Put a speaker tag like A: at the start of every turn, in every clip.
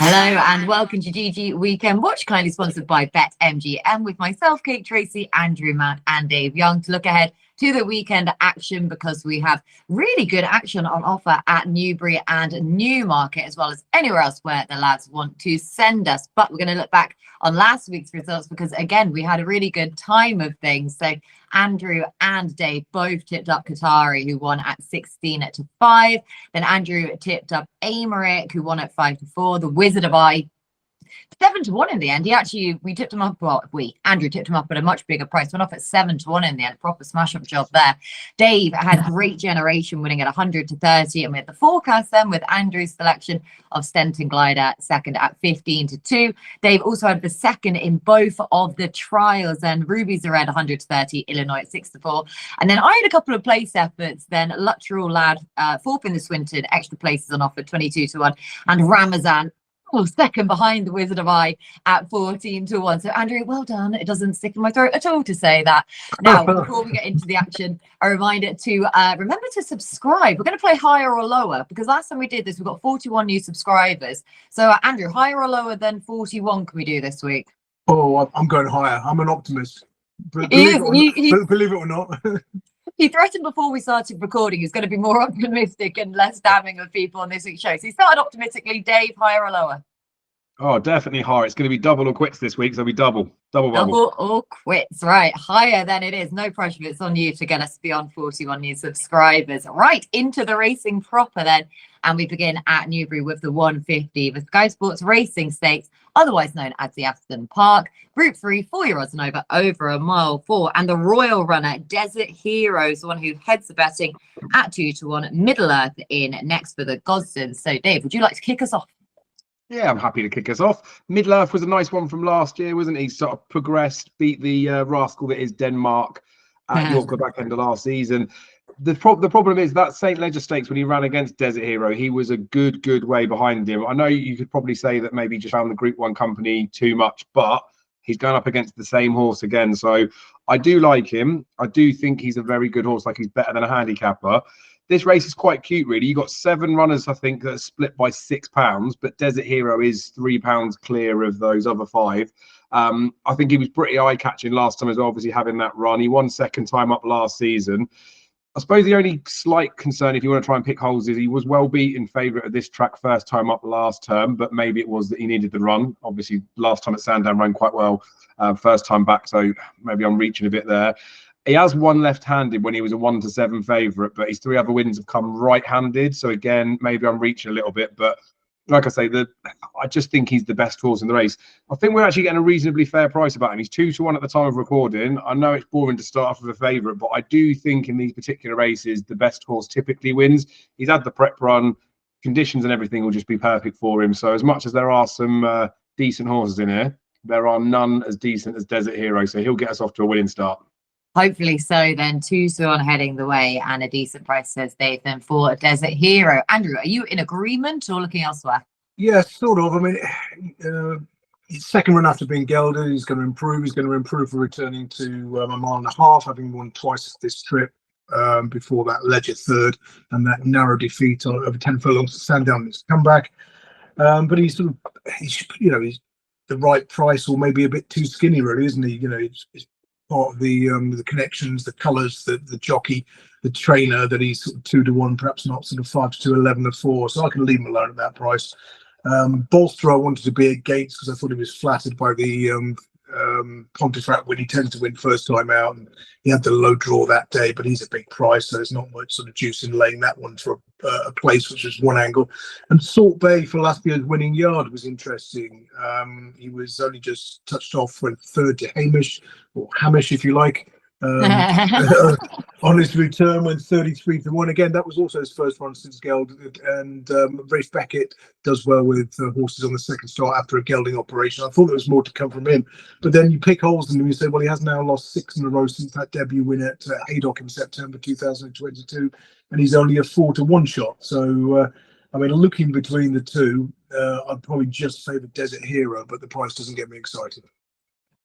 A: Hello and welcome to GG Weekend Watch, kindly sponsored by BetMGM, with myself, Kate, Tracey, Andrew, Matt and Dave Young, to look ahead to the weekend action, because we have really good action on offer at Newbury and Newmarket, as well as anywhere else where the lads want to send us. But we're going to look back on last week's results, because again, we had a really good time of things. So Andrew and Dave both tipped up Qatari, who won at 16-5. Then Andrew tipped up Amaric, who won at 5-4. The Wizard of I, 7-1 in the end. We tipped him up. Well, Andrew tipped him up at a much bigger price. Went off at 7-1 in the end. Proper smash up job there. Dave had Great Generation winning at 100-30, and we had the forecast then with Andrew's selection of Stenton Glider second at 15-2. Dave also had the second in both of the trials. Then Ruby's the Red 100-30, Illinois at 6-4, and then I had a couple of place efforts. Then Luttrell Lad fourth in the Swinton, extra places on offer 22-1, and Ramazan second behind the Wizard of I at 14-1. So Andrew, well done. It doesn't stick in my throat at all to say that. Now, before we get into the action, a reminder to remember to subscribe. We're going to play higher or lower, because last time we did this, we got 41 new subscribers. So Andrew, higher or lower than 41 can we do this week?
B: Oh, I'm going higher. I'm an optimist. Believe it or not.
A: He threatened before we started recording he's going to be more optimistic and less damning of people on this week's show. So he started optimistically. Dave, higher or lower?
C: Oh, definitely higher. It's going to be double or quits this week, so it'll be double bubble.
A: Or quits. Right, higher than it is. No pressure. It's on you to get us beyond 41 new subscribers. Right, into the racing proper then. And we begin at Newbury with the 150, the Sky Sports Racing Stakes, otherwise known as the Aston Park. Group 3, 4-year-olds and over a mile 4. And the Royal Runner, Desert Heroes, the one who heads the betting at 2-1. Middle Earth in next for the Gosdens. So, Dave, would you like to kick us off?
C: Yeah, I'm happy to kick us off. Middle Earth was a nice one from last year, wasn't he? Sort of progressed, beat the rascal that is Denmark at York the back end of last season. The problem is that St. Ledger Stakes, when he ran against Desert Hero, he was a good way behind him. I know you could probably say that maybe he just found the Group 1 company too much, but he's going up against the same horse again. So I do like him. I do think he's a very good horse. Like, he's better than a handicapper. This race is quite cute, really. You got 7 runners, I think, that are split by £6, but Desert Hero is £3 clear of those other 5. I think he was pretty eye-catching last time as well, obviously having that run. He won second time up last season. I suppose the only slight concern, if you want to try and pick holes, is he was well beat in favourite of this track first time up last term, but maybe it was that he needed the run. Obviously, last time at Sandown ran quite well, first time back, so maybe I'm reaching a bit there. He has won left-handed when he was a 1-7 favourite, but his 3 other wins have come right-handed. So again, maybe I'm reaching a little bit, but like I say, I just think he's the best horse in the race. I think we're actually getting a reasonably fair price about him. He's 2-1 at the time of recording. I know it's boring to start off with a favourite, but I do think in these particular races, the best horse typically wins. He's had the prep run, conditions and everything will just be perfect for him. So as much as there are some decent horses in here, there are none as decent as Desert Hero. So he'll get us off to a winning start.
A: Hopefully so then. 2-1 heading the way, and a decent price, says Dave, then for Desert Hero. Andrew, are you in agreement or looking elsewhere?
B: Yeah, sort of. I mean, his second run after being gelded, he's going to improve. He's going to improve for returning to a 1.5 miles, having won twice this trip before that Ledger third and that narrow defeat on over 10 furlongs to Sandown in his comeback. But he's sort of, he's the right price, or maybe a bit too skinny, really, isn't he? He's part of the connections, the colours, the jockey, the trainer, that he's sort of 2-1, perhaps not sort of 5-2, 11-4. So I can leave him alone at that price. Bolster I wanted to be at Gates because I thought he was flattered by the Pontefract win. He tends to win first time out, and he had the low draw that day, but he's a big price, so there's not much sort of juice in laying that one for a place, which was one angle. And Salt Bay for last year's winning yard was interesting. He was only just touched off, went third to Hamish, or Hamish if you like. On his return, went 33-1. Again, that was also his first one since gelded. And Rafe Beckett does well with horses on the second start after a gelding operation. I thought there was more to come from him. But then you pick holes in him and you say, well, he has now lost 6 in a row since that debut win at Haydock in September 2022. And he's only a 4-1 shot. So, I mean, looking between the two, I'd probably just favour Desert Hero, but the price doesn't get me excited.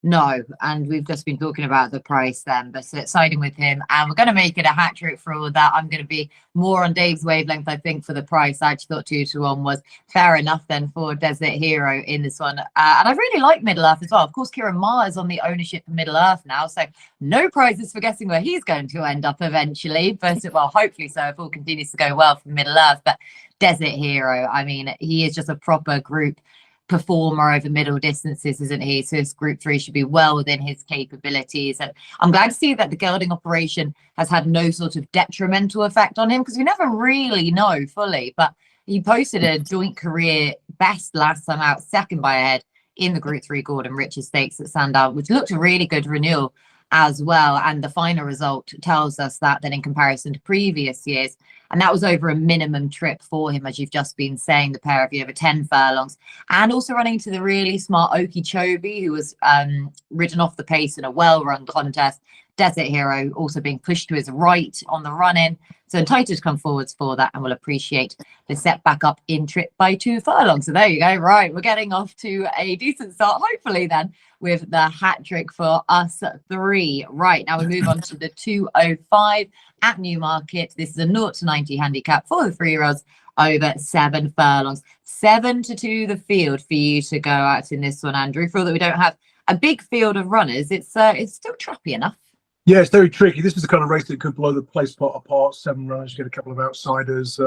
A: No, and we've just been talking about the price then, but siding with him, and we're going to make it a hat trick for all of that. I'm going to be more on Dave's wavelength, I think, for the price. I actually thought 2-1 was fair enough then for Desert Hero in this one. And I really like Middle Earth as well. Of course, Kieran Maher is on the ownership of Middle Earth now, so no prizes for guessing where he's going to end up eventually. But well, hopefully so if all continues to go well for Middle Earth. But Desert Hero, I mean, he is just a proper group performer over middle distances, isn't he? So his group 3 should be well within his capabilities. And I'm glad to see that the gelding operation has had no sort of detrimental effect on him, because we never really know fully. But he posted a joint career best last time out, second by a head in the group 3 Gordon Richards Stakes at Sandown, which looked a really good renewal as well. And the final result tells us that then in comparison to previous years, and that was over a minimum trip for him, as you've just been saying, the pair of you over 10 furlongs, and also running to the really smart Okeechobee, who was ridden off the pace in a well-run contest. Desert Hero also being pushed to his right on the run-in. So entitled to come forwards for that, and we'll appreciate the set back up in trip by 2 furlongs. So there you go. Right, we're getting off to a decent start, hopefully then, with the hat trick for us 3. Right, now we move on to the 205 at Newmarket. This is a 0-90 handicap for the 3-year-olds over 7 furlongs. 7-2 the field for you to go out in this one, Andrew. For that we don't have a big field of runners, it's still trappy enough.
B: Yeah, it's very tricky. This is the kind of race that could blow the place apart. 7 runners, you get a couple of outsiders,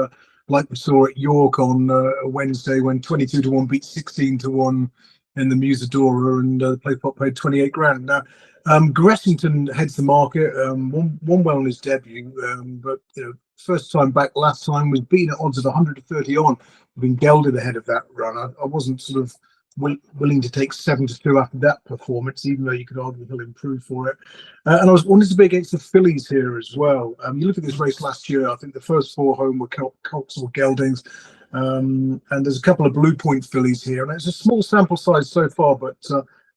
B: like we saw at York on Wednesday, when 22-1 beat 16-1 in the Musadora, and the place pot paid 28 grand. Now, Gressington heads the market, won well on his debut, but first time back last time was beaten at odds of 130 on. Been gelded ahead of that run. I wasn't sort of willing to take 7-2 after that performance, even though you could argue he'll improve for it. And I wanted to be against the fillies here as well. You look at this race last year, I think the first 4 home were colts or geldings, and there's a couple of Blue Point fillies here, and it's a small sample size so far, but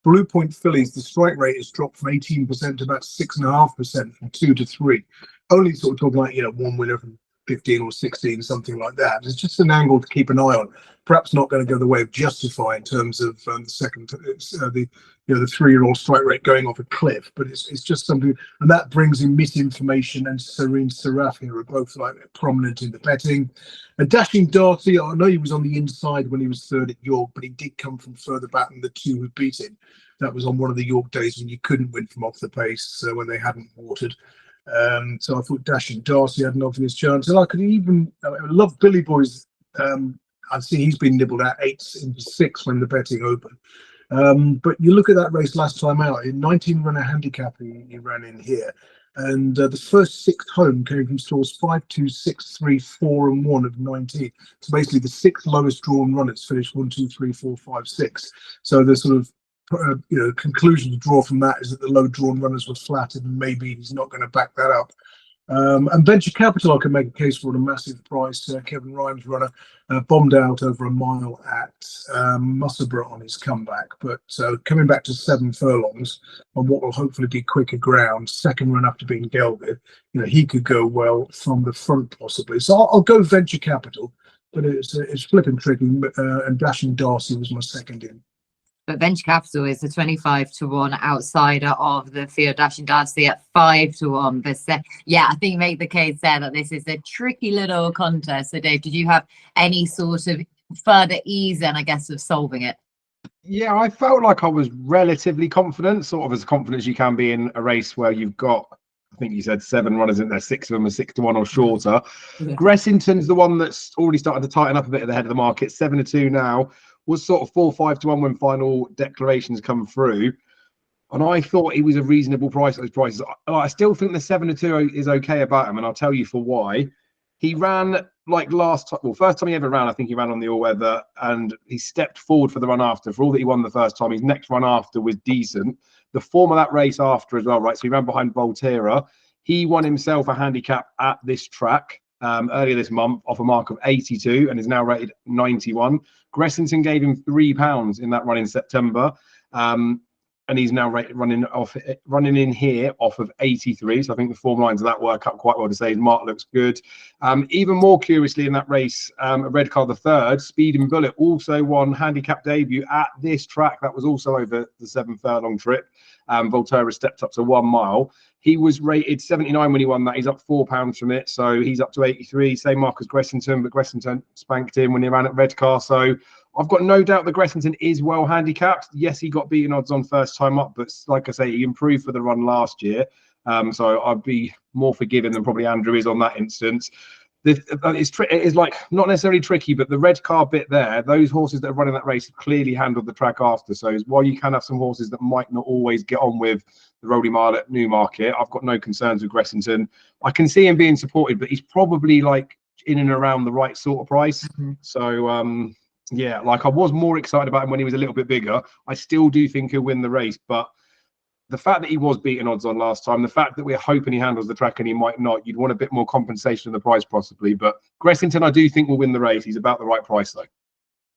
B: Blue Point fillies, the strike rate has dropped from 18% to about 6.5% from 2 to 3. Only sort of talking like, one winner from 15 or 16, something like that. It's just an angle to keep an eye on. Perhaps not going to go the way of Justify in terms of the second, the 3-year-old strike rate going off a cliff, but it's just something, and that brings in Misinformation and Serene Seraph here, are both like prominent in the betting. And Dashing Darcy, I know he was on the inside when he was 3rd at York, but he did come from further back than the 2 who beat him. That was on one of the York days when you couldn't win from off the pace, when they hadn't watered. So I thought Dashing Darcy had an obvious chance, and I could even love Billy Boy's. I see he's been nibbled at 8-6 when the betting opened. But you look at that race last time out, in 19-runner handicap he ran in here, and the first 6 home came from stalls 5, 2, 6, 3, 4, and 1 of 19. So basically the 6 lowest drawn runners finished 1, 2, 3, 4, 5, 6. So the sort of conclusion to draw from that is that the low drawn runners were flattered, and maybe he's not going to back that up. And Venture Capital, I can make a case for at a massive price. Kevin Rhymes runner bombed out over a mile at Musselburgh on his comeback, but coming back to 7 furlongs on what will hopefully be quicker ground, second run after being gelded, he could go well from the front possibly. So I'll go Venture Capital, but it's flipping tricky, and Dashing Darcy was my second in.
A: But Venture Capital is a 25-1 outsider of the field. Dashing Darcy at 5-1. But yeah, I think you make the case there that this is a tricky little contest. So Dave, did you have any sort of further ease and I guess of solving it?
C: Yeah, I felt like I was relatively confident, sort of as confident as you can be in a race where you've got, I think you said 7 runners in there, 6 of them are 6-1 or shorter. Yeah. Gressington's the one that's already started to tighten up a bit at the head of the market, 7-2 now. Was sort of 4-5-1 when final declarations come through, and I thought he was a reasonable price at those prices. I still think the 7-2 is okay about him, and I'll tell you for why. He ran like first time he ever ran, I think he ran on the all-weather, and he stepped forward for the run after. For all that he won the first time, his next run after was decent. The form of that race after as well, right? So he ran behind Volterra. He won himself a handicap at this track earlier this month off a mark of 82 and is now rated 91. Gressington gave him £3 in that run in September. and he's now running in here off of 83. So I think the form lines of that work up quite well to say his mark looks good. Even more curiously in that race, Redcar the third, Speed and Bullet also won handicap debut at this track. That was also over the 7 furlong trip. Volterra stepped up to 1 mile. He was rated 79 when he won that. He's up £4 from it, so he's up to 83. Same mark as Gressington, but Gressington spanked him when he ran at Redcar. So I've got no doubt that Gressington is well handicapped. Yes, he got beaten odds on first time up, but like I say, he improved for the run last year. So I'd be more forgiving than probably Andrew is on that instance. It is like not necessarily tricky, but the Redcar bit there, those horses that are running that race have clearly handled the track after. So while you can have some horses that might not always get on with the Rolling Mile at Newmarket, I've got no concerns with Gressington. I can see him being supported, but he's probably like in and around the right sort of price. So yeah, like I was more excited about him when he was a little bit bigger. I still do think he'll win the race, but the fact that he was beaten odds on last time, the fact that we're hoping he handles the track and he might not, you'd want a bit more compensation in the price possibly. But Gressington, I do think will win the race. He's about the right price though.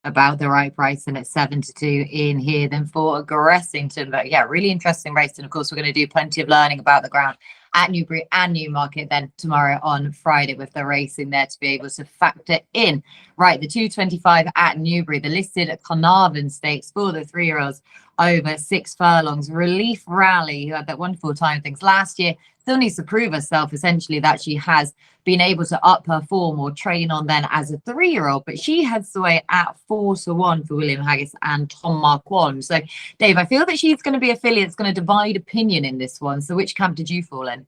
A: About the right price, and it's 7-2 in here then for Gressington. But yeah, really interesting race, and of course we're going to do plenty of learning about the ground at Newbury and Newmarket then tomorrow on Friday with the racing there to be able to factor in. Right, the 225 at Newbury, the listed Carnarvon Stakes for the 3-year-olds over 6 furlongs. Relief Rally, who had that wonderful time things last year, still needs to prove herself essentially that she has been able to up her form or train on then as a 3-year-old, but she heads away at 4-1 for William Haggis and Tom Marquand. So Dave, I feel that she's going to be a filly that's going to divide opinion in this one. So which camp did you fall in?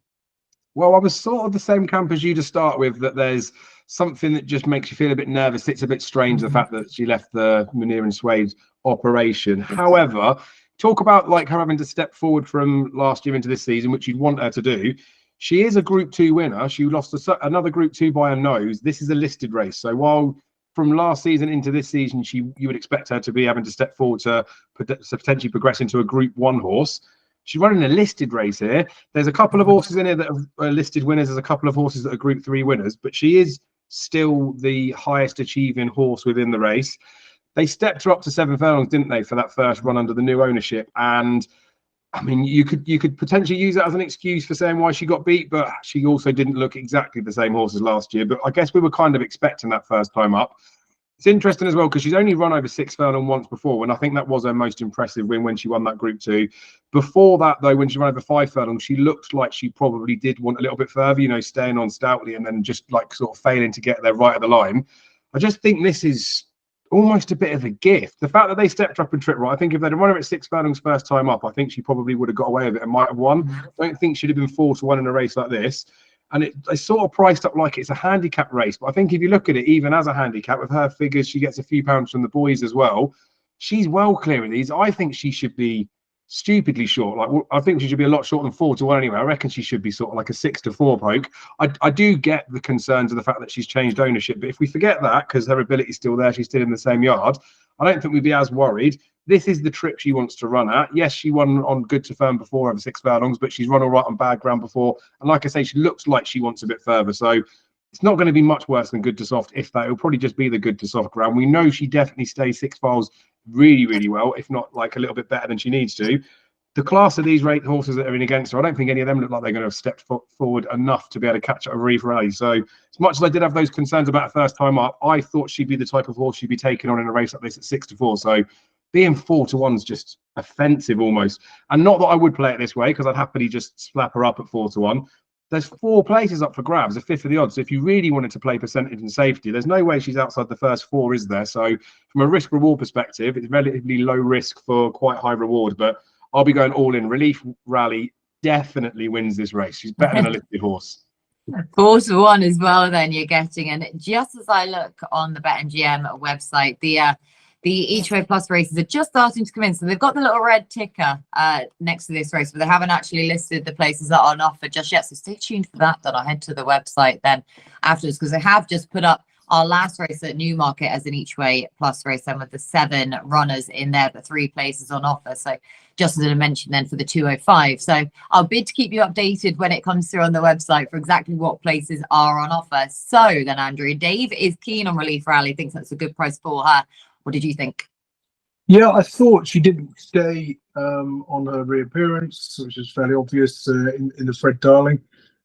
C: Well, I was sort of the same camp as you to start with, that there's something that just makes you feel a bit nervous. It's a bit strange, the fact that she left the Munir and Suede operation. However, talk about like her having to step forward from last year into this season, which you'd want her to do. She is a Group 2 winner. She lost another Group 2 by a nose. This is a listed race. So while from last season into this season, you would expect her to be having to step forward to potentially progress into a Group 1 horse, she's running a listed race here. There's a couple of horses in here that are listed winners. There's a couple of horses that are Group 3 winners, but she is still the highest achieving horse within the race. They stepped her up to 7 furlongs, didn't they, for that first run under the new ownership? And I mean, you could potentially use that as an excuse for saying why she got beat, but she also didn't look exactly the same horse as last year. But I guess we were kind of expecting that first time up. It's interesting as well because she's only run over 6 furlong once before, and I think that was her most impressive win when she won that Group 2. Before that, though, when she ran over 5 furlong, she looked like she probably did want a little bit further, you know, staying on stoutly and then just like sort of failing to get there right at the line. I just think this is almost a bit of a gift. The fact that they stepped up and tripped right, I think if they'd run her at 6 furlongs first time up, I think she probably would have got away with it and might have won. I don't think she'd have been 4-1 in a race like this. And they sort of priced up like it's a handicap race. But I think if you look at it, even as a handicap, with her figures, she gets a few pounds from the boys as well. She's well clear of these. I think she should be stupidly short. Like I think she should be a lot shorter than 4-1 anyway. I reckon she should be sort of like a 6-4 poke. I do get the concerns of the fact that she's changed ownership. But if we forget that, because her ability's still there, she's still in the same yard, I don't think we'd be as worried. This is the trip she wants to run at. Yes, she won on good to firm before over 6 furlongs, but she's run all right on bad ground before. And like I say, she looks like she wants a bit further. So it's not going to be much worse than good to soft, if that. It'll probably just be the good to soft ground. We know she definitely stays 6 files really, really well, if not like a little bit better than she needs to. The class of these rate horses that are in against her, I don't think any of them look like they're going to have stepped forward enough to be able to catch up a Relief Rally. So as much as I did have those concerns about first time up, I thought she'd be the type of horse she'd be taking on in a race like this at 6-4. So being 4-1 is just offensive almost. And not that I would play it this way, because I'd happily just slap her up at 4-1. There's 4 places up for grabs, a fifth of the odds. So if you really wanted to play percentage and safety, there's no way she's outside the first 4, is there? So from a risk reward perspective, it's relatively low risk for quite high reward. But I'll be going all in. Relief Rally definitely wins this race. She's better than a listed horse.
A: 4-1 as well then you're getting. And just as I look on the BetMGM website, the each way plus races are just starting to come in. So they've got the little red ticker next to this race, but they haven't actually listed the places that are on offer just yet. So stay tuned for that. Then I'll head to the website then afterwards, because they have just put up our last race at Newmarket as an each way plus race, and with the 7 runners in there, but 3 places on offer. So just as I mentioned then for the 205. So I'll bid to keep you updated when it comes through on the website for exactly what places are on offer. So then, Andrew, Dave is keen on Relief Rally, thinks that's a good price for her. What did you think?
B: Yeah, I thought she didn't stay on her reappearance, which is fairly obvious in the Fred Darling.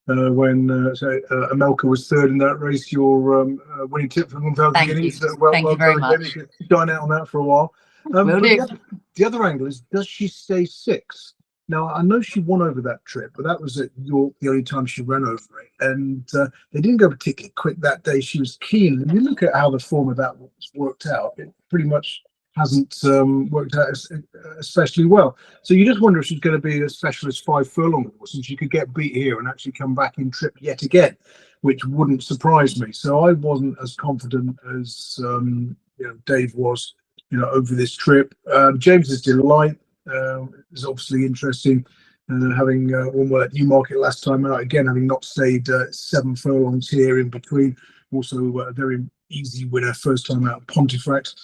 B: When Amelka was third in that race, your winning tip for 1,000
A: Thank you.
B: guineas.
A: Thank you very much.
B: You can dine out on that for a while.
A: Will
B: But
A: do.
B: the other angle is, does she stay six? Now, I know she won over that trip, but that was at York the only time she ran over it. And they didn't go particularly quick that day. She was keen. And you look at how the form of that was worked out, it pretty much hasn't worked out especially well. So you just wonder if she's going to be a specialist 5 furlong horse, and she could get beat here and actually come back in trip yet again, which wouldn't surprise me. So I wasn't as confident as Dave was, over this trip. James's Delight is obviously interesting. Having won well at Newmarket last time out, again having not stayed 7 furlongs here in between. Also a very easy winner first time out at Pontefract.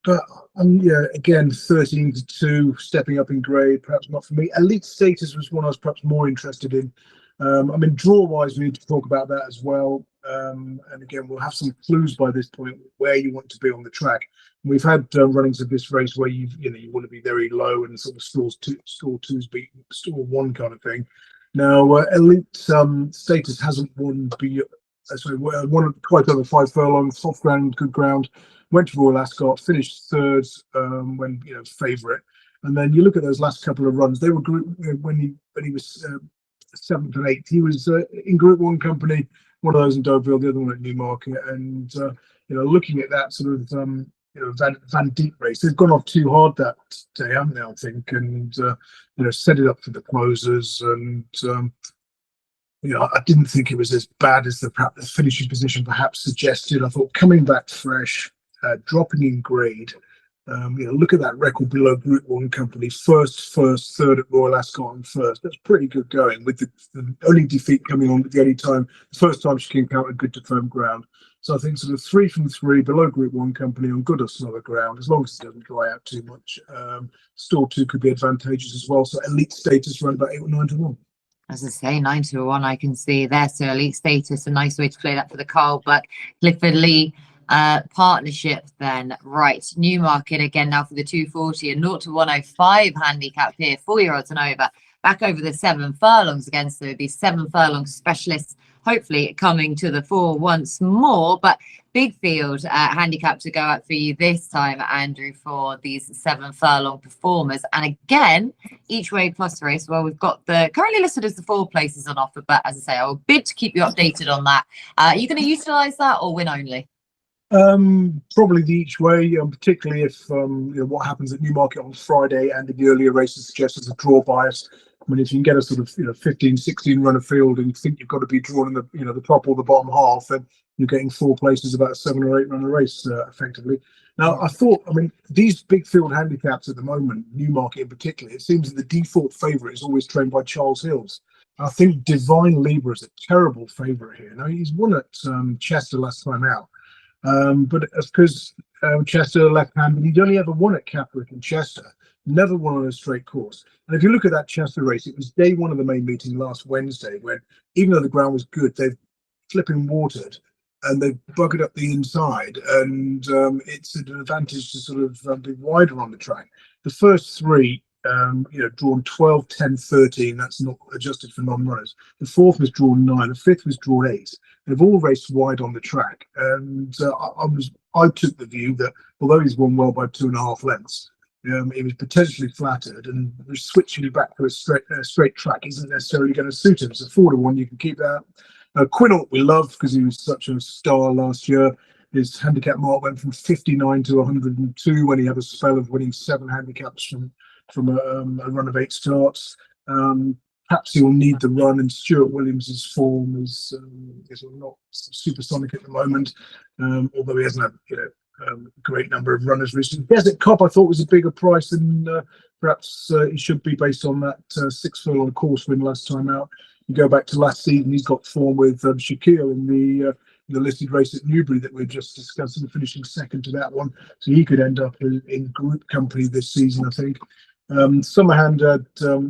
B: But again, 13-2, stepping up in grade, perhaps not for me. Elite Status was one I was perhaps more interested in. Draw-wise, we need to talk about that as well. And again, we'll have some clues by this point where you want to be on the track. We've had runnings of this race where you want to be very low and sort of score twos beat score one kind of thing. Now, Elite Status hasn't won quite over 5 furlongs, soft ground, good ground. Went to Royal Ascot, finished third when favourite, and then you look at those last couple of runs. They were when he was 7th and 8th. He was in Group 1 company, one of those in Deauville, the other one at Newmarket, and looking at that sort of Van Dieck race, they've gone off too hard that day, haven't they? I think, and set it up for the closers, and I didn't think it was as bad as the finishing position perhaps suggested. I thought coming back fresh. Dropping in grade, look at that record below Group 1 company, first, third at Royal Ascot and first. That's pretty good going, with the only defeat coming on the first time she came out at good to firm ground. So I think sort of 3 from 3 below Group 1 company on good or slower ground, as long as it doesn't dry out too much. Store 2 could be advantageous as well. So Elite Status run about 8 or 9 to 1.
A: As I say, 9 to 1 I can see there. So Elite Status, a nice way to play that for the Carl Buck Clifford Lee partnership then. Right, Newmarket again now for the 240, a 0 to 105 handicap here, 4-year odds and over, back over the 7 furlongs again. So the 7 furlong specialists hopefully coming to the 4 once more, but big field handicap to go out for you this time, Andrew, for these 7 furlong performers. And again, each way plus race, well, we've got the currently listed as the 4 places on offer, but as I say, I'll bid to keep you updated on that. Are you going to utilize that or win only?
B: Probably the each way, particularly if what happens at Newmarket on Friday and in the earlier races suggests there's a draw bias. I mean, if you can get a sort of 15, 16 runner field and you think you've got to be drawn in the top or the bottom half, then you're getting 4 places about a 7 or 8 runner race effectively. Now, I thought, these big field handicaps at the moment, Newmarket in particular, it seems that the default favourite is always trained by Charles Hills. I think Divine Libra is a terrible favourite here. Now, he's won at Chester last time out. But because Chester left-handed, he'd only ever won at Capwick and Chester, never won on a straight course. And if you look at that Chester race, it was day 1 of the main meeting last Wednesday, when even though the ground was good, they've flipping watered and they've buggered up the inside, and it's an advantage to sort of be wider on the track. The first 3, drawn 12, 10, 13. That's not adjusted for non-runners. The 4th was drawn 9. The 5th was drawn 8. They've all raced wide on the track, and I took the view that although he's won well by 2.5 lengths, he was potentially flattered, and switching back to a straight track isn't necessarily going to suit him. So 4 to 1, you can keep that. Quinault we love because he was such a star last year. His handicap mark went from 59 to 102 when he had a spell of winning 7 handicaps from a run of 8 starts. Perhaps he'll need the run, and Stuart Williams's form is not supersonic at the moment, although he hasn't had a great number of runners recently. Desert Cop I thought was a bigger price than perhaps he should be, based on that 6 furlong course win last time out. You go back to last season, he's got form with Shaquille in the listed race at Newbury that we've just discussed, and finishing second to that one. So he could end up in group company this season, I think. Summerghand had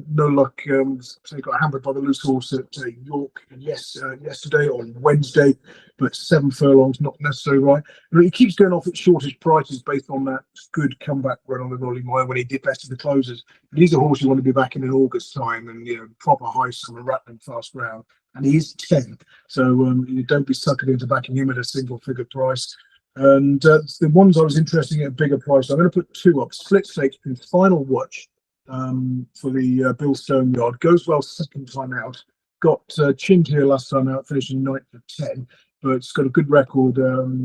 B: no luck, so he got hampered by the loose horse at York yesterday on Wednesday, but 7 furlongs, not necessarily right. But he keeps going off at shortest prices based on that good comeback run on the rolling wire when he did best of the closers. But he's a horse you want to be back in August time, and proper high summer rattling fast ground, and he's 10, so you don't be suckered into backing him at a single figure price. And the ones I was interested in at a bigger price, I'm going to put 2 up. Split Stakes in Final Watch for the Bill Stone yard. Goes well second time out. Got chinned here last time out, finishing 9th of 10, but it's got a good record,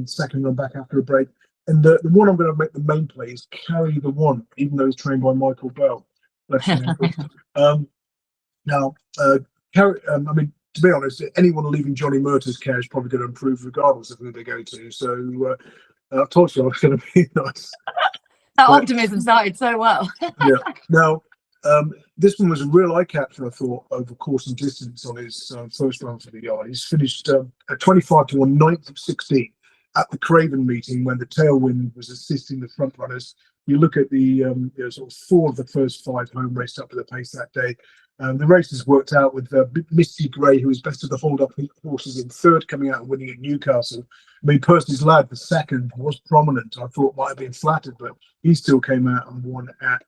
B: second run back after a break. And the one I'm going to make the main play is Carry the One, even though he's trained by Michael Bell. Now, I mean, to be honest, anyone leaving Johnny Murtagh's care is probably going to improve regardless of who they go to. So I told you I was going to be nice.
A: That optimism started so well.
B: Yeah. Now, this one was a real eye catcher, I thought, over course and distance on his first run for the yard. He's finished at 25 to 1, 9th of 16 at the Craven meeting when the tailwind was assisting the front runners. You look at the sort of 4 of the first 5 home raced up to the pace that day. The races worked out with Misty Gray, who was best of the hold-up horses, in 3rd, coming out and winning at Newcastle. I mean, Percy's Lad, the 2nd, was prominent. I thought might have been flattered, but he still came out and won at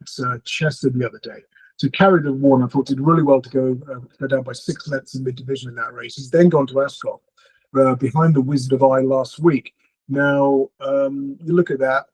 B: Chester the other day. So Carry the One, I thought, did really well to go down by 6 lengths in mid-division in that race. He's then gone to Ascot behind the Wizard of Eye last week. Now, you look at that.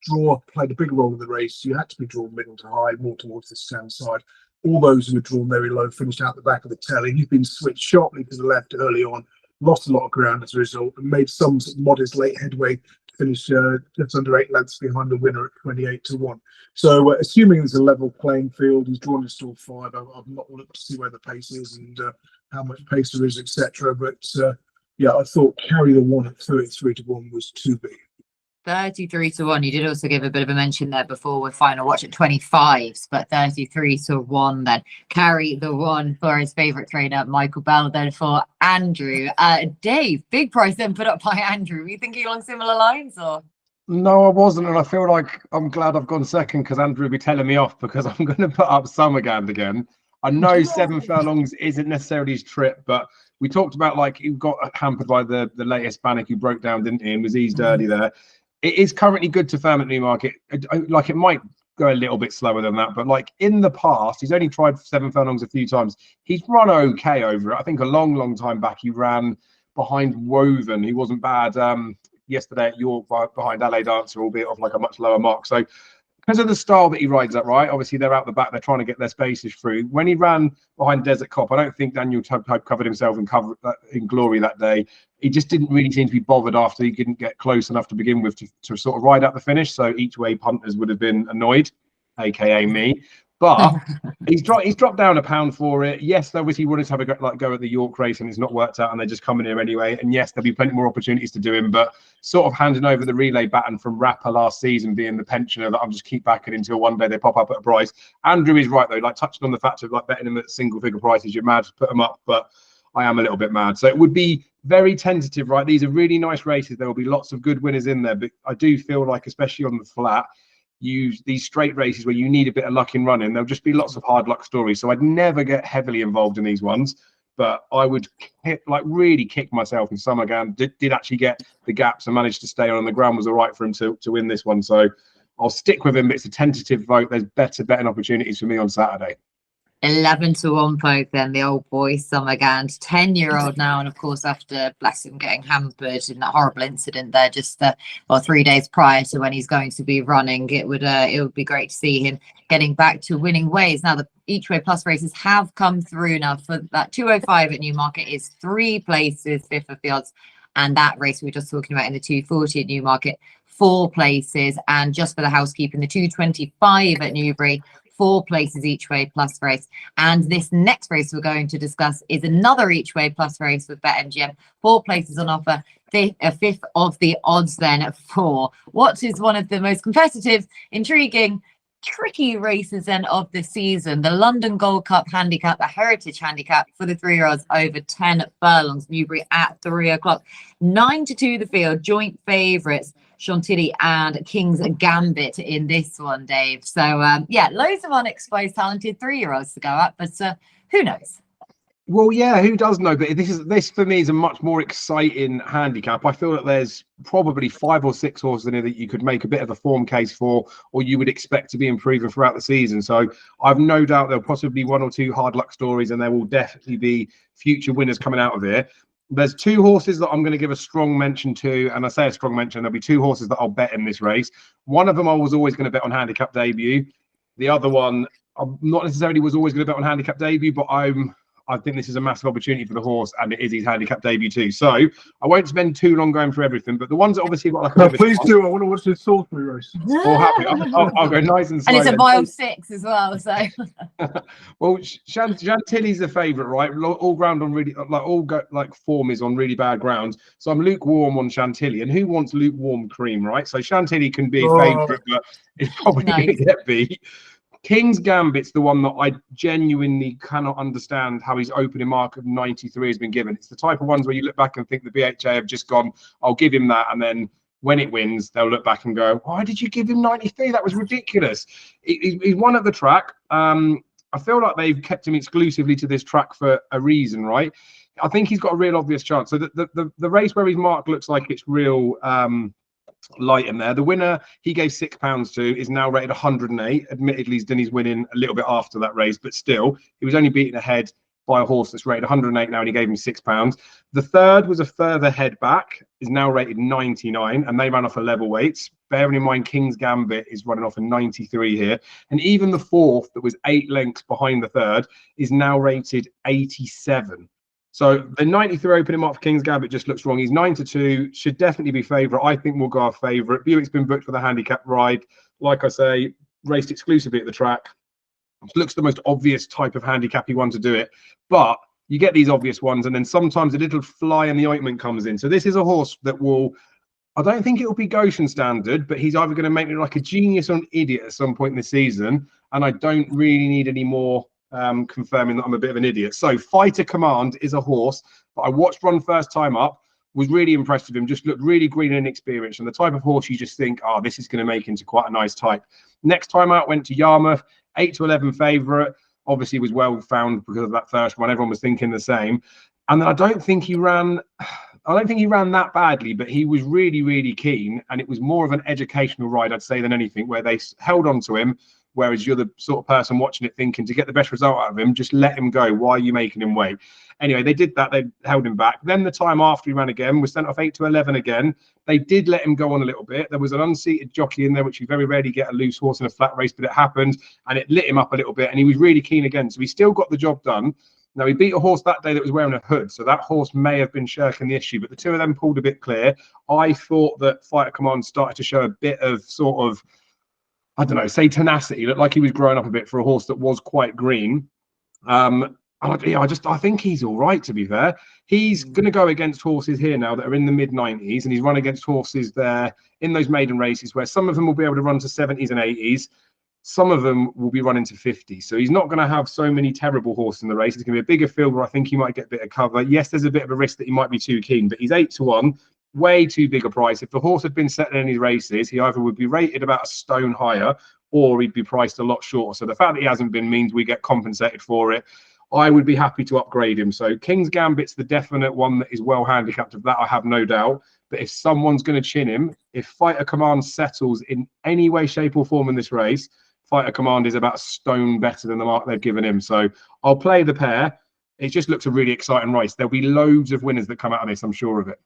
B: Draw played a big role in the race. You had to be drawn middle to high, more towards the stand side. All those who were drawn very low finished out the back of the telly. He's been switched sharply to the left early on, lost a lot of ground as a result, and made some modest late headway to finish just under 8 lengths behind the winner at 28 to 1. So, assuming there's a level playing field, he's drawn in stall 5. I've not looked to see where the pace is and how much pace there is, etc. But yeah, I thought Carry the One at 33 to 1 was too big.
A: 33 to 1. You did also give a bit of a mention there before with Final Watch at 25s, but 33 to 1 then. Carry the One for his favourite trainer, Michael Bell, then for Andrew. Dave, big price then put up by Andrew. Were you thinking along similar lines, or?
C: No, I wasn't, and I feel like I'm glad I've gone second because Andrew will be telling me off because I'm going to put up Summerghand again. I know 7 furlongs isn't necessarily his trip, but we talked about like he got hampered by the latest panic who broke down, didn't he, and was eased early there. It is currently good to firm at Newmarket. Like it might go a little bit slower than that, but like in the past, he's only tried 7 furlongs a few times. He's run okay over it. I think a long time back he ran behind Woven. He wasn't bad yesterday at York behind LA Dancer, albeit off like a much lower mark. So because of the style that he rides at, right? Obviously they're out the back, they're trying to get their spaces through. When he ran behind Desert Cop, I don't think Daniel Tugg covered himself in glory that day. He just didn't really seem to be bothered after he didn't get close enough to begin with to sort of ride out the finish. So each way punters would have been annoyed, aka me. But he's dropped down £1 for it. Yes, obviously he wanted to have a go at the York race and it's not worked out and they're just coming here anyway. And yes, there'll be plenty more opportunities to do him, but sort of handing over the relay baton from Rapper last season, being the pensioner that I'll just keep backing until one day they pop up at a price. Andrew is right though, like touching on the fact of like betting them at single figure prices, you're mad to put them up, but I am a little bit mad. So it would be very tentative, right? These are really nice races. There will be lots of good winners in there, but I do feel like, especially on the flat, these straight races where you need a bit of luck in running, there'll just be lots of hard luck stories. So I'd never get heavily involved in these ones, but I would really kick myself. And Summerghand did actually get the gaps and managed to stay on the ground, was all right for him to win this one. So I'll stick with him, but it's a tentative vote. There's better betting opportunities for me on Saturday.
A: 11 to 1 poke then, the old boy Summerghand, 10-year-old now, and of course after, bless him, getting hampered in that horrible incident there just 3 days prior to when he's going to be running, it would be great to see him getting back to winning ways. Now the each way plus races have come through. Now for that 205 at Newmarket is 3 places, 5th of the odds, and that race we were just talking about in the 240 at Newmarket, 4 places, and just for the housekeeping, the 225 at Newbury, 4 places each way plus race. And this next race we're going to discuss is another each way plus race with BetMGM, 4 places on offer, a 5th of the odds then for what is one of the most competitive, intriguing, tricky races then of the season, the London Gold Cup handicap, the Heritage handicap for the 3-year-olds over 10 furlongs. Newbury at 3 o'clock, 9 to 2 the field, joint favourites. Chantilly and King's Gambit in this one, Dave. So yeah, loads of unexposed talented 3-year-olds to go up, but who knows?
C: Well, yeah, who does know? But this for me is a much more exciting handicap. I feel that there's probably 5 or 6 horses in here that you could make a bit of a form case for, or you would expect to be improving throughout the season. So I've no doubt there'll possibly 1 or 2 hard luck stories, and there will definitely be future winners coming out of here. There's 2 horses that I'm going to give a strong mention to, and I say a strong mention. There'll be 2 horses that I'll bet in this race. One of them I was always going to bet on handicap debut. The other one, I'm not necessarily was always going to bet on handicap debut, but I think this is a massive opportunity for the horse, and it is his handicap debut too. So I won't spend too long going through everything, but the ones that obviously got like
B: No, please do. I want to watch this Salisbury race.
C: All happy. I'll go nice and slow.
A: And it's a mile 6 as well. So
C: well, Chantilly's the favourite, right? All ground on really form is on really bad ground. So I'm lukewarm on Chantilly, and who wants lukewarm cream, right? So Chantilly can be a favourite, but it's probably going to get beat. King's Gambit's the one that I genuinely cannot understand how his opening mark of 93 has been given. It's the type of ones where you look back and think the BHA have just gone, I'll give him that. And then when it wins, they'll look back and go, why did you give him 93? That was ridiculous. He's won at the track. I feel like they've kept him exclusively to this track for a reason, right? I think he's got a real obvious chance. So the race where his mark looks like it's real light in there. The winner he gave £6 to is now rated 108. Admittedly, he's done his winning a little bit after that race, but still, he was only beaten ahead by a horse that's rated 108 now, and he gave him £6. The third was a further head back, is now rated 99, and they ran off a level weights. Bearing in mind, King's Gambit is running off a 93 here, and even the fourth, that was 8 lengths behind the third, is now rated 87. So the 93 opening mark for King's Gambit just looks wrong. He's 9-2, should definitely be favourite. I think we'll go our favourite. Buick's been booked for the handicap ride. Like I say, raced exclusively at the track. Looks the most obvious type of handicappy one to do it. But you get these obvious ones, and then sometimes a little fly in the ointment comes in. So this is a horse that will, I don't think it will be Goshen standard, but he's either going to make me like a genius or an idiot at some point in the season. And I don't really need any more confirming that I'm a bit of an idiot. So Fighter Command is a horse that I watched run first time up, was really impressed with him, just looked really green and inexperienced, and the type of horse you just think, oh, this is going to make into quite a nice type. Next time out, went to Yarmouth, 8-11 favourite, obviously was well found because of that first one. Everyone was thinking the same. And then I don't think he ran that badly, but he was really, really keen, and it was more of an educational ride, I'd say, than anything, where they held on to him. Whereas you're the sort of person watching it thinking, to get the best result out of him, just let him go. Why are you making him wait? Anyway, they did that. They held him back. Then the time after he ran again was sent off 8-11 again. They did let him go on a little bit. There was an unseated jockey in there, which you very rarely get a loose horse in a flat race, but it happened, and it lit him up a little bit, and he was really keen again. So he still got the job done. Now, he beat a horse that day that was wearing a hood, so that horse may have been shirking the issue, but the two of them pulled a bit clear. I thought that Fighter Command started to show a bit of sort of, I don't know, say tenacity. Looked like he was growing up a bit for a horse that was quite green. I think he's all right, to be fair. He's going to go against horses here now that are in the mid-90s, and he's run against horses there in those maiden races where some of them will be able to run to 70s and 80s. Some of them will be running to 50. So he's not going to have so many terrible horses in the race. It's going to be a bigger field where I think he might get a bit of cover. Yes, there's a bit of a risk that he might be too keen, but he's 8-1. Way too big a price. If the horse had been set in any races, he either would be rated about a stone higher or he'd be priced a lot shorter. So the fact that he hasn't been means we get compensated for it. I would be happy to upgrade him. So King's Gambit's the definite one that is well handicapped. Of that, I have no doubt. But if someone's going to chin him, if Fighter Command settles in any way, shape or form in this race, Fighter Command is about a stone better than the mark they've given him. So I'll play the pair. It just looks a really exciting race. There'll be loads of winners that come out of this, I'm sure of it.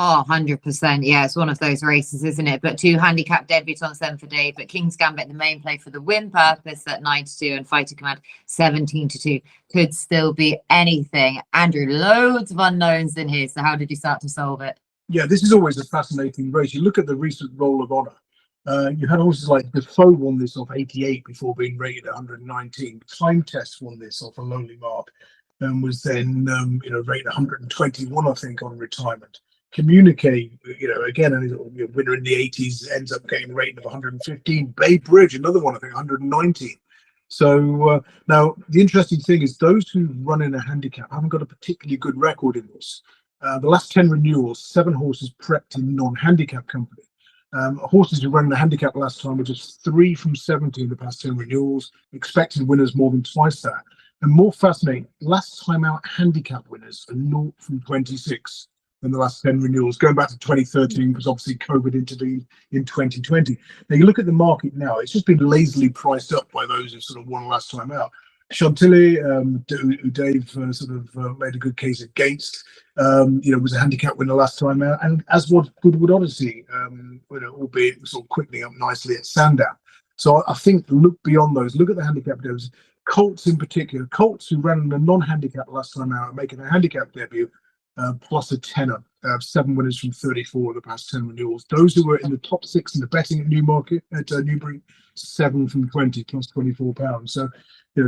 A: Oh, 100%. Yeah, it's one of those races, isn't it? But 2 handicap debutants then for Dave. But King's Gambit, the main play for the win purpose at 9-2, and Fighter Command 17-2. Could still be anything. Andrew, loads of unknowns in here. So how did you start to solve it?
B: Yeah, this is always a fascinating race. You look at the recent Roll of Honour. You had horses like Defoe won this off 88 before being rated 119. Time Test won this off a lowly mark and was then rated 121, I think, on retirement. Communicate, again, a winner in the 80s ends up getting a rating of 115. Bay Bridge, another one, I think, 119. So now the interesting thing is those who run in a handicap haven't got a particularly good record in this. The last 10 renewals, 7 horses prepped in non-handicap company. Horses who ran the handicap last time were just 3 from 70 in the past 10 renewals, expected winners more than twice that. And more fascinating, last time out handicap winners are 0 from 26 in the last 10 renewals, going back to 2013, because obviously COVID intervened in 2020. Now you look at the market now, it's just been lazily priced up by those who sort of won last time out. Chantilly, who Dave sort of made a good case against, was a handicap winner last time out, and as was Goodwood Odyssey, albeit sort of quickly up nicely at Sandown. So I think look beyond those, look at the handicap debut. Colts in particular, Colts who ran a non-handicap last time out, making a handicap debut, plus a tenner. 7 winners from 34 of the past 10 renewals. Those who were in the top 6 in the betting at Newmarket, at Newbury, 7 from 20 plus £24. So,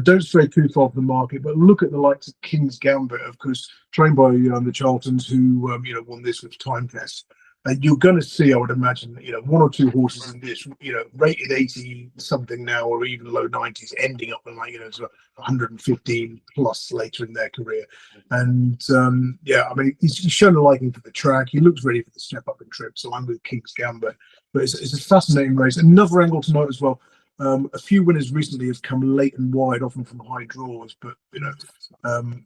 B: don't stray too far from the market, but look at the likes of King's Gambit, of course, trained by the Charltons, who won this with time test. And you're going to see, I would imagine, 1 or 2 horses in this, rated 80 something now, or even low 90s, ending up in sort of 115 plus later in their career. And he's shown a liking for the track. He looks ready for the step up in trip. So I'm with King's Gambit. But it's a fascinating race. Another angle to note as well. A few winners recently have come late and wide, often from high draws. But when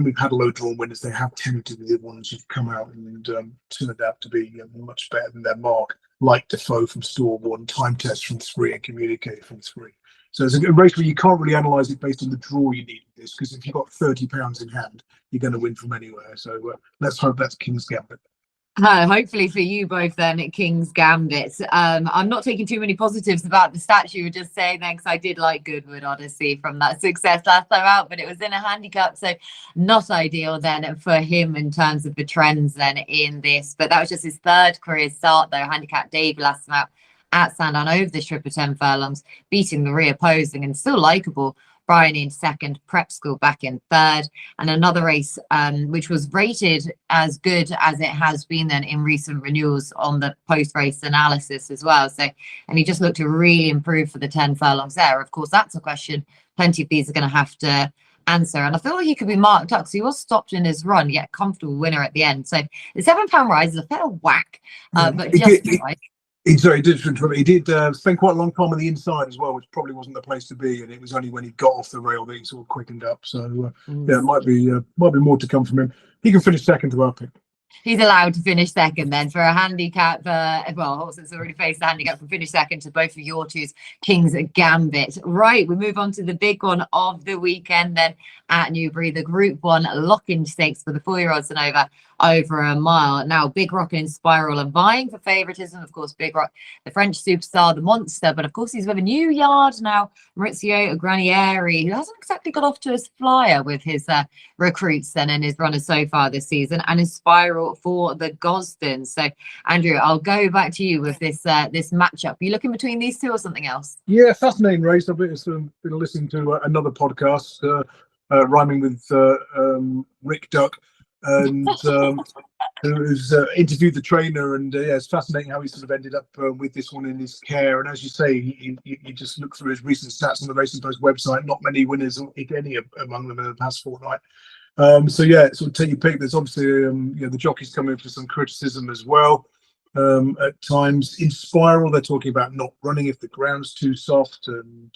B: we've had low drawn winners, they have tended to be the ones who've come out and turned out to be much better than their mark, like Defoe from Store 1, Time Test from 3, and Communicate from 3. So it's a race where you can't really analyse it based on the draw you need this, because if you've got £30 in hand, you're going to win from anywhere. So let's hope that's King's Gambit.
A: Hopefully for you both then at King's Gambit. I'm not taking too many positives about the stats you were just saying then, because I did like Goodwood Odyssey from that success last time out, but it was in a handicap, so not ideal then for him in terms of the trends then in this. But that was just his 3rd career start though, handicap debut last time out at Sandown over the strip of 10 furlongs, beating the reopposing and still likeable Brian in 2nd, Prep School back in 3rd, and another race which was rated as good as it has been then in recent renewals on the post-race analysis as well. So, and he just looked to really improve for the 10 furlongs there. Of course, that's a question plenty of these are going to have to answer, and I feel like he could be marked up because he was stopped in his run, yet comfortable winner at the end. So the £7 rise is a fair whack, but just right.
B: He did spend quite a long time on the inside as well, which probably wasn't the place to be, and it was only when he got off the rail that he sort of quickened up. So it might be more to come from him. He can finish 2nd to our pick.
A: He's allowed to finish 2nd then for a handicap. Horse that's already faced the handicap can finish 2nd to both of your twos, King's Gambit. Right, we move on to the big one of the weekend then at Newbury, the Group 1 Lockinge Stakes for the 4-year-olds and over a mile. Now, Big Rock and Inspiral are vying for favouritism. Of course, Big Rock, the French superstar, the monster, but of course he's with a new yard now, Maurizio Granieri, who hasn't exactly got off to his flyer with his recruits then and his runners so far this season, and Inspiral for the Gosdens. So, Andrew, I'll go back to you with this this matchup. Are you looking between these two or something else?
B: Yeah, fascinating race. I've been listening to another podcast, rhyming with Rick Duck, and who's interviewed the trainer, and it's fascinating how he sort of ended up with this one in his care. And as you say, you just look through his recent stats on the Racing Post website, not many winners, if any, among them in the past fortnight. So take your pick. There's obviously the jockeys coming for some criticism as well at times. Inspiral, they're talking about not running if the ground's too soft, and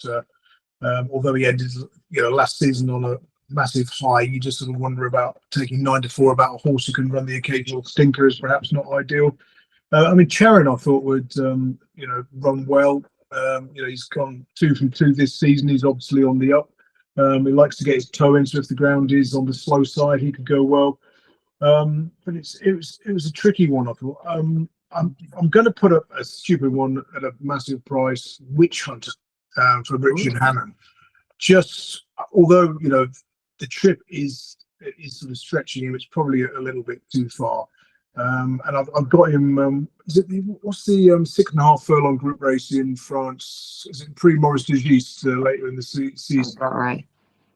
B: although he ended last season on a massive high, you just sort of wonder about taking 9 to 4 about a horse who can run the occasional stinker is perhaps not ideal. Charon I thought would run well. He's gone 2 from 2 this season. He's obviously on the up. He likes to get his toe in, so if the ground is on the slow side, he could go well. But it was a tricky one, I thought. I'm going to put up a stupid one at a massive price, Witch Hunter, for Richard Hannon. Just although the trip is sort of stretching him, it's probably a little bit too far. And I've got him. What's the 6.5 furlong group race in France? Is it Prix Maurice de Gis later in the season?
A: Right.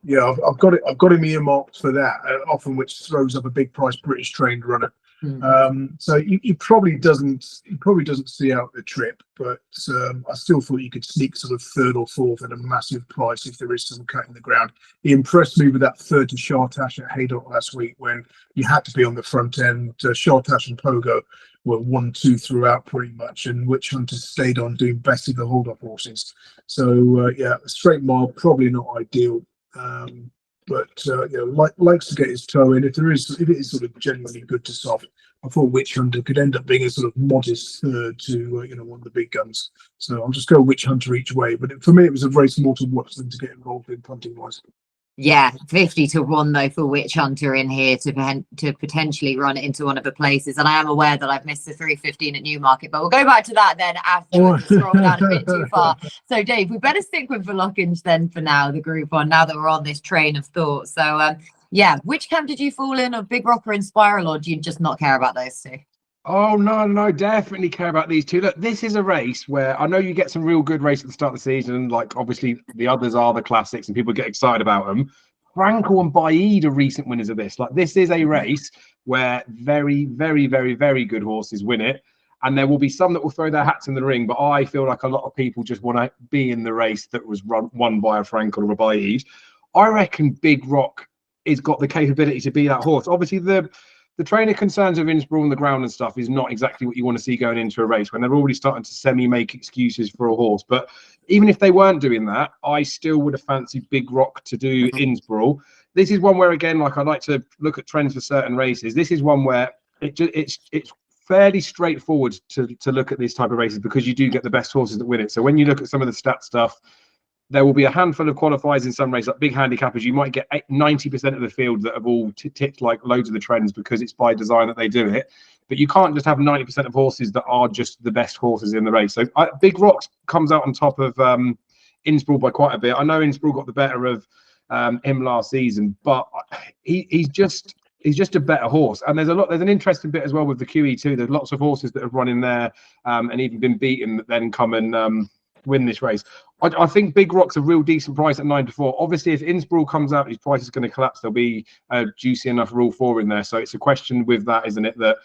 B: Yeah, I've got him earmarked for that. Often, which throws up a big price British trained runner. So he probably doesn't see out the trip, but I still thought you could sneak sort of third or fourth at a massive price if there is some cut in the ground. He impressed me with that third to Chartash at Haydock last week when you had to be on the front end. Chartash and Pogo were 1-2 throughout pretty much, and Witch Hunter stayed on doing best of the hold-up horses. So yeah, a straight mile probably not ideal. But you know, likes to get his toe in. If it is sort of genuinely good to soft, I thought Witch Hunter could end up being a sort of modest third to you know, one of the big guns. So I'll just go Witch Hunter each way. But for me, it was a race more to watch than to get involved in punting wise.
A: Yeah, 50-1 though for Witch Hunter in here to potentially run it into one of the places. And I am aware that I've missed the 3:15 at Newmarket, but we'll go back to that then after we scroll down a bit too far. So Dave, we better stick with the Lockinge then for now, the Group 1, now that we're on this train of thought. So yeah, which camp did you fall in, of Big Rock or Inspiral, or do you just not care about those two?
C: Oh, no, definitely care about these two. Look, this is a race where I know you get some real good races at the start of the season. Like, obviously, the others are the classics and people get excited about them. Frankel and Baid are recent winners of this. Like, this is a race where very, very, very, very good horses win it. And there will be some that will throw their hats in the ring. But I feel like a lot of people just want to be in the race that was won by a Frankel or a Baid. I reckon Big Rock has got the capability to be that horse. Obviously, the trainer concerns of Inspiral on the ground and stuff is not exactly what you want to see going into a race when they're already starting to semi-make excuses for a horse. But even if they weren't doing that, I still would have fancied Big Rock to do Inspiral. This is one where, again, like I like to look at trends for certain races. This is one where it's fairly straightforward to look at these type of races because you do get the best horses that win it. So when you look at some of the stat stuff, there will be a handful of qualifiers in some races, like big handicappers. You might get 90% of the field that have all ticked like loads of the trends because it's by design that they do it. But you can't just have 90% of horses that are just the best horses in the race. So Big Rock comes out on top of Inspiral by quite a bit. I know Inspiral got the better of him last season, but he's just a better horse. And there's an interesting bit as well with the QE2. There's lots of horses that have run in there and even been beaten that then come and win this race. I think Big Rock's a real decent price at 9-4. Obviously, if Inspiral comes out, his price is going to collapse. There'll be a juicy enough rule 4 in there. So it's a question with that, isn't it? That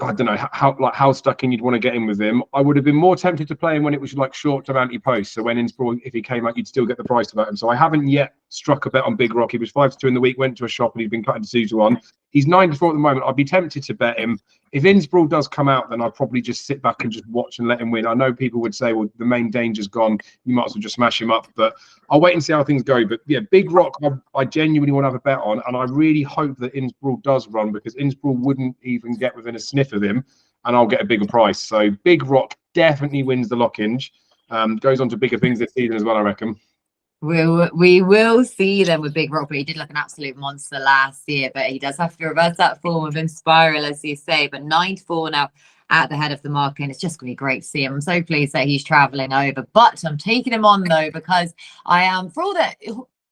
C: I don't know how stuck in you'd want to get in with him. I would have been more tempted to play him when it was like short-term anti-post. So when Inspiral, if he came out, you'd still get the price about him. So I haven't yet struck a bet on Big Rock. He was 5-2 in the week, went to a shop and he's been cut into 2-1. He's 9-4 at the moment. I'd be tempted to bet him. If Inspiral does come out, then I'd probably just sit back and just watch and let him win. I know people would say, well, the main danger's gone. You might as well just smash him up. But I'll wait and see how things go. But yeah, Big Rock, I genuinely want to have a bet on. And I really hope that Inspiral does run because Inspiral wouldn't even get within a sniff of him. And I'll get a bigger price. So Big Rock definitely wins the Lockinge. Goes on to bigger things this season as well, I reckon.
A: We will see them with Big Rock, but he did look an absolute monster last year. But he does have to reverse that form of Inspiral, as you say. But 9-4 now at the head of the market, and it's just going to be great to see him. I'm so pleased that he's travelling over. But I'm taking him on, though, because I am, for all that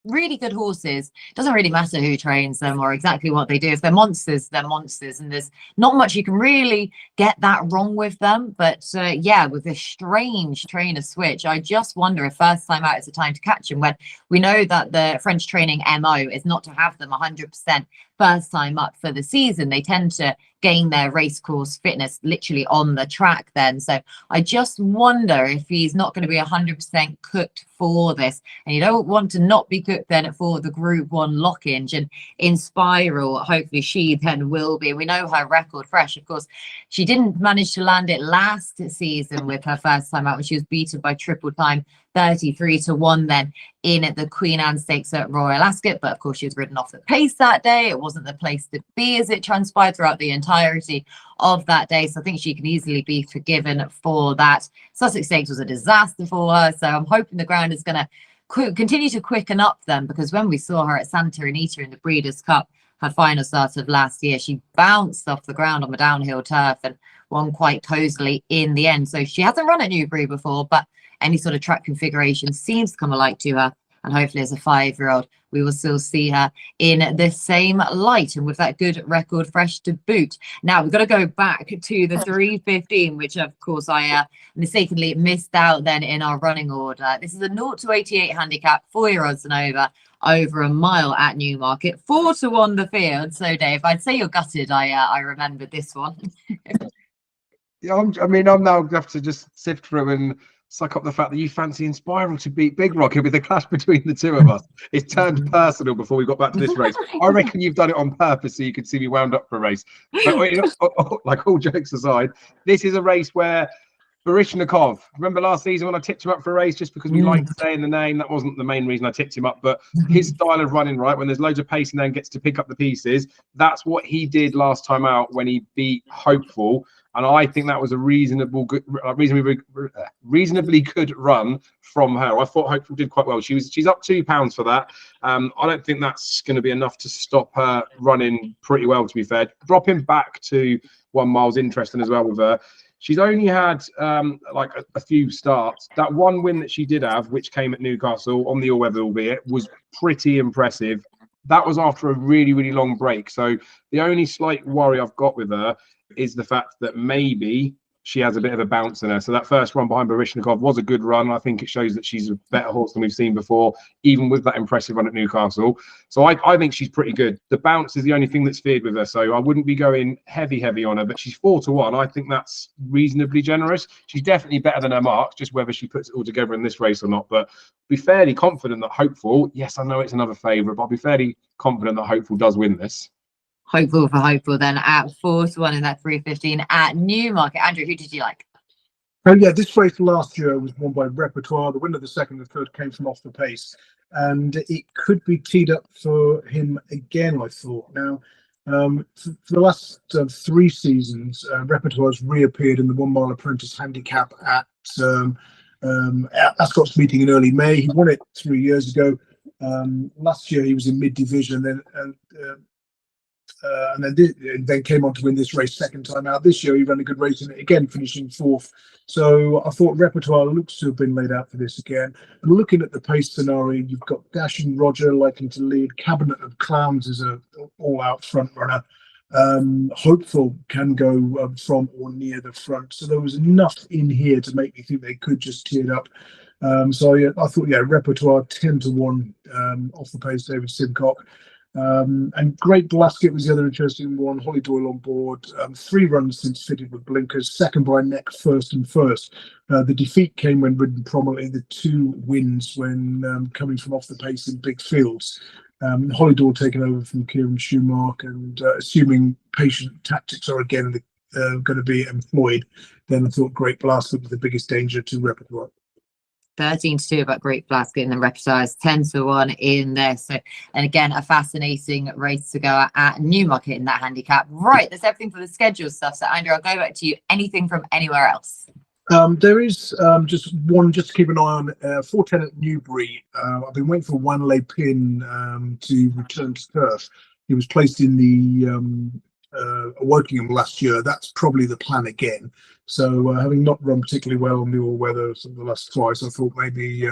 A: really good horses, it doesn't really matter who trains them or exactly what they do. If they're monsters, and there's not much you can really get that wrong with them. But yeah, with this strange trainer switch, I just wonder if first time out is the time to catch him, when we know that the French training MO is not to have them 100% first time up for the season. They tend to gain their race course fitness literally on the track then. So I just wonder if he's not going to be 100% cooked for this, and you don't want to not be cooked then for the Group 1 Lockinge. And Inspiral, hopefully she then will be. We know her record fresh. Of course, she didn't manage to land it last season with her first time out when she was beaten by triple time 33-1 then in the Queen Anne Stakes at Royal Ascot. But of course, she was ridden off the pace that day. It wasn't the place to be, as it transpired throughout the entirety of that day. So I think she can easily be forgiven for that. Sussex Stakes was a disaster for her. So I'm hoping the ground is going to continue to quicken up then, because when we saw her at Santa Anita in the Breeders' Cup, her final start of last year, she bounced off the ground on the downhill turf and won quite cozily in the end. So she hasn't run at Newbury before, but any sort of track configuration seems to come alike to her. And hopefully as a 5-year-old, we will still see her in the same light and with that good record fresh to boot. Now, we've got to go back to the 3:15, which, of course, I mistakenly missed out then in our running order. This is a 0-88 handicap, 4-year-olds and over. over a mile at Newmarket. 4-1 the field. So Dave, I'd say you're gutted. I remembered this one.
C: Yeah, I'm now going to have to just sift through and suck up the fact that you fancy Inspiral to beat Big Rock. It'll be the clash between the two of us. It turned personal before we got back to this race. I reckon you've done it on purpose so you could see me wound up for a race. But like, all jokes aside, this is a race where Baryshnikov, remember last season when I tipped him up for a race just because we liked saying the name? That wasn't the main reason I tipped him up, but his style of running, right, when there's loads of pace and then gets to pick up the pieces, that's what he did last time out when he beat Hopeful. And I think that was a reasonably good run from her. I thought Hopeful did quite well. She's up £2 for that. I don't think that's going to be enough to stop her running pretty well, to be fair. Dropping back to 1 mile's interesting as well with her. She's only had like a few starts. That one win that she did have, which came at Newcastle on the all-weather, albeit, was pretty impressive. That was after a really, really long break. So the only slight worry I've got with her is the fact that maybe she has a bit of a bounce in her. So that first run behind Baryshnikov was a good run. I think it shows that she's a better horse than we've seen before, even with that impressive run at Newcastle. So I think she's pretty good. The bounce is the only thing that's feared with her. So I wouldn't be going heavy on her, but she's 4-1. I think that's reasonably generous. She's definitely better than her marks, just whether she puts it all together in this race or not. But be fairly confident that Hopeful, yes, I know it's another favourite, but I'll be fairly confident that Hopeful does win this.
A: Hopeful for Hopeful then at 4-1 in that 3:15 at Newmarket. Andrew, who did you like?
B: Oh yeah, this race last year was won by Repertoire. The winner of the second and third came from off the pace, and it could be teed up for him again, I thought. Now, for the last 3 seasons, Repertoire has reappeared in the 1 mile apprentice handicap at Ascot's meeting in early May. He won it 3 years ago. Last year he was in mid-division, and then came on to win this race second time out. This year he ran a good race in it again, finishing 4th. So I thought Repertoire looks to have been laid out for this again. And looking at the pace scenario, you've got Dashing Roger likely to lead. Cabinet of Clowns is a all-out front runner. Hopeful can go from or near the front. So there was enough in here to make me think they could just tee it up. So yeah, I thought, yeah, Repertoire 10-1 off the pace, David Simcock. And Great Blasket was the other interesting one. Holly Doyle on board. 3 runs since fitted with blinkers. Second by neck, first. The defeat came when ridden prominently. The 2 wins when coming from off the pace in big fields. Holly Doyle taken over from Kieran Schumacher, and assuming patient tactics are again going to be employed, then I thought Great Blasket was the biggest danger to Repertoire.
A: 13-2 about Great Blasket, and the Repertoire is 10-1 in there. So, and again, a fascinating race to go at Newmarket in that handicap. Right, that's everything for the schedule stuff. So, Andrew, I'll go back to you. Anything from anywhere else?
B: There is just one, just to keep an eye on, 410 at Newbury. I've been waiting for Wanley Pin to return to turf. He was placed in the Wokingham last year. That's probably the plan again. So having not run particularly well on the all-weather the last twice, I thought maybe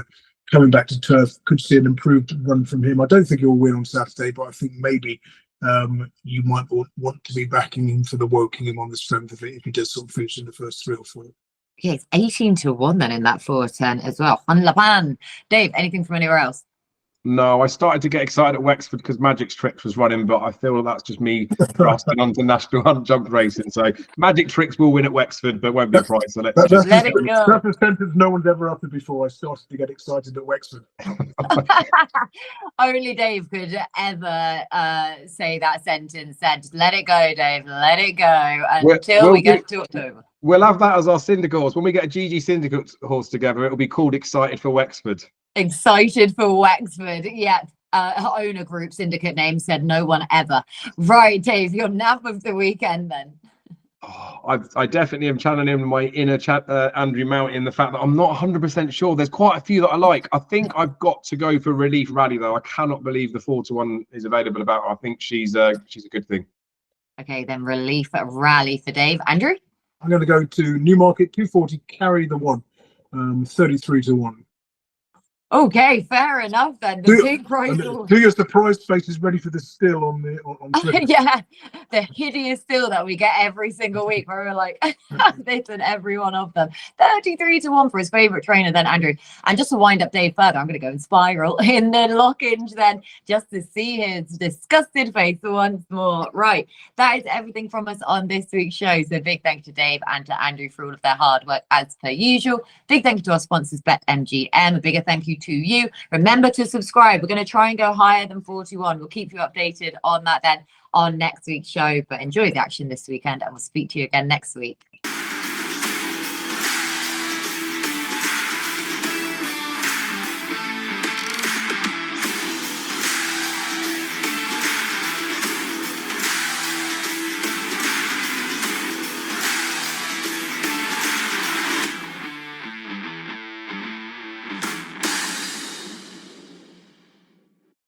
B: coming back to turf could see an improved run from him. I don't think he'll win on Saturday, but I think maybe you might want to be backing him for the Wokingham on the strength of it if he does sort of finish in the first 3 or 4.
A: Yeah, it's 18-1 then in that 410 as well. On La Pan. Dave, anything from anywhere else?
C: No, I started to get excited at Wexford because Magic Tricks was running, but I feel that's just me grasping onto national hunt jump racing. So Magic Tricks will win at Wexford, but won't be a prize. So let's
A: let it go.
B: That's a sentence no one's ever uttered before. I started to get excited at Wexford.
A: Only Dave could ever say that sentence. Said, let it go, Dave, let it go until we get to October.
C: We'll have that as our syndicate horse. When we get a GG syndicate horse together, it'll be called Excited for Wexford.
A: Excited for Wexford. Yeah. Owner group syndicate name said no one ever. Right, Dave, your nap of the weekend then.
C: Oh, I definitely am channeling my inner Andrew Mount in the fact that I'm not 100% sure. There's quite a few that I like. I think I've got to go for Relief Rally, though. I cannot believe the 4-1 is available about her. I think she's a good thing.
A: Okay, then Relief Rally for Dave. Andrew?
B: I'm going to go to Newmarket, 240, Carrytheone, 33-1.
A: Okay, fair enough then. The big prize.
B: Here's the prize space is ready for the still on Twitter.
A: Yeah, the hideous still that we get every single week where we're like, this and every one of them. 33-1 for his favourite trainer then, Andrew. And just to wind up Dave further, I'm going to go Inspiral in the Lockinge then, just to see his disgusted face once more. Right, that is everything from us on this week's show. So big thank you to Dave and to Andrew for all of their hard work as per usual. Big thank you to our sponsors, BetMGM. A bigger thank you to you. Remember to subscribe. We're going to try and go higher than 41. We'll keep you updated on that then on next week's show. But enjoy the action this weekend, and we'll speak to you again next week.